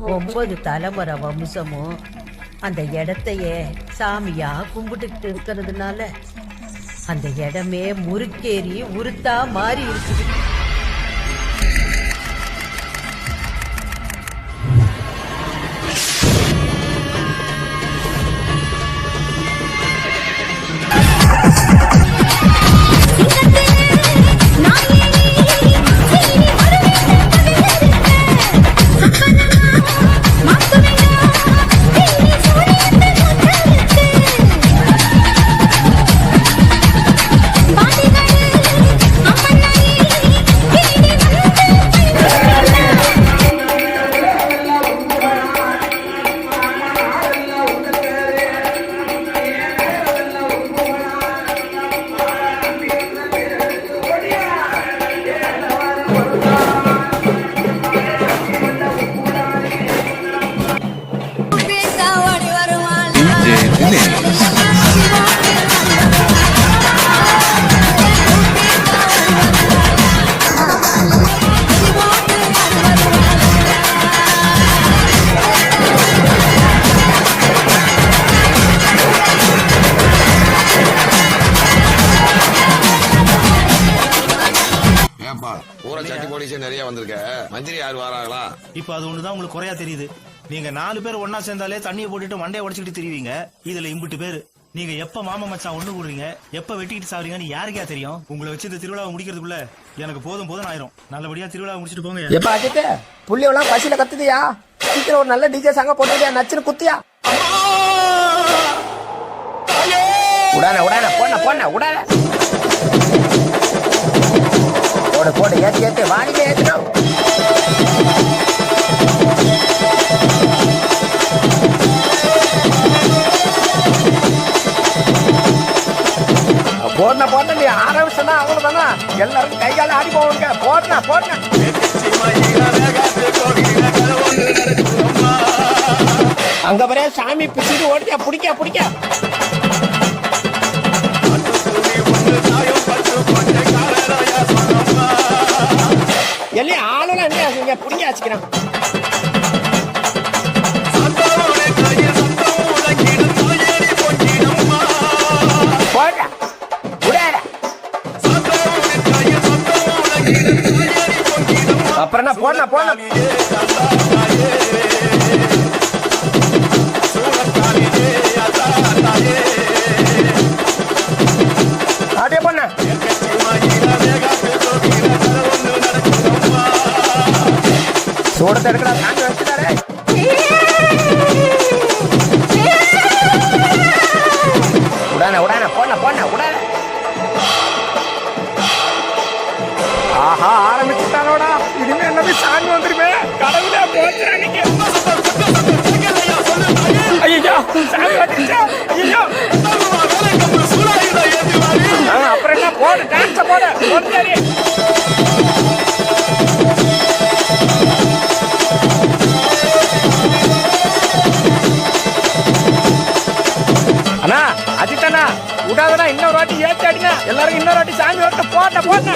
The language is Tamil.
9 தலைமுறை வம்சமும் அந்த இடத்தையே சாமியா கும்பிட்டுக்கிட்டு இருக்கிறதுனால அந்த இடமே முறுக்கேறி உருத்தா மாறி இருக்குது. நிறைய வந்திருக்க மந்திரி யார் வராங்களா? இப்ப அது ஒண்ணுதான் உங்களுக்கு குறையா தெரியுது. நீங்க 4 பேர் ஒன்னா சேர்ந்தாலே தண்ணியை போட்டுட்டு மண்டையை உடைச்சுக்கிட்டு திரிவீங்க. இதுல இம்புட்டு பேரு. நீங்க எப்ப மாமா மச்சான் ஒண்ணு கூடுறீங்க, எப்ப வெட்டிக்கிட்டு சாவறீங்கன்னு யாருக்கே தெரியும்? உங்களை வச்சு இந்த திருவிழாவை முடிக்கிறதுக்குள்ள எனக்கு போதும் ஆயிரும். நல்லபடியா திருவிழாவை முடிச்சிட்டு போங்க. எப்ப அஜித் புள்ளியெல்லாம் பசியில கத்துதியா? சீக்கிரம் ஒரு நல்ல டிஜே சாங்க போட்டுட்டியா? நச்சுன்னு குத்தியா? உடான உடான போன போன உடான போடு போடு ஏத்தி ஏத்தி வாணிக்கே ஏத்தணும். போடன போட்ட நீ ஆரம்பிச்சா அவ்வளவுதானா? எல்லாரும் கை கால ஆடி போவாங்க. போடனா போடனா அங்க வரைய சாமி பிடிச்சிட்டு ஓடியா பிடிக்க பிடிக்க எல்லாம் ஆளுலாம் என்ன பிடிக்க வச்சுக்கிறான். அப்புறம் என்ன போன போன அப்படியே போன சோடத்தை எடுக்கடா தாண்டி வச்சுட்டாரே. உடான உடான போன போன உடான. ஆஹா ஆரம்பிச்சுட்டானோடா. இனிமே என்ன சாமி வந்துருமே. கடவுளே போச்சுறாங்க. ஐயோ சாமி வந்துச்சா? ஐயோ அப்புறம் என்ன போடு டான்ஸ் போடு போடு. அண்ணா அஜித்தண்ணா விடாதண்ணா, இன்னொரு வாட்டி ஏற்றி அடிங்க. எல்லாரும் இன்னொரு வாட்டி சாமி வரட்ட போட்ட போட்ட.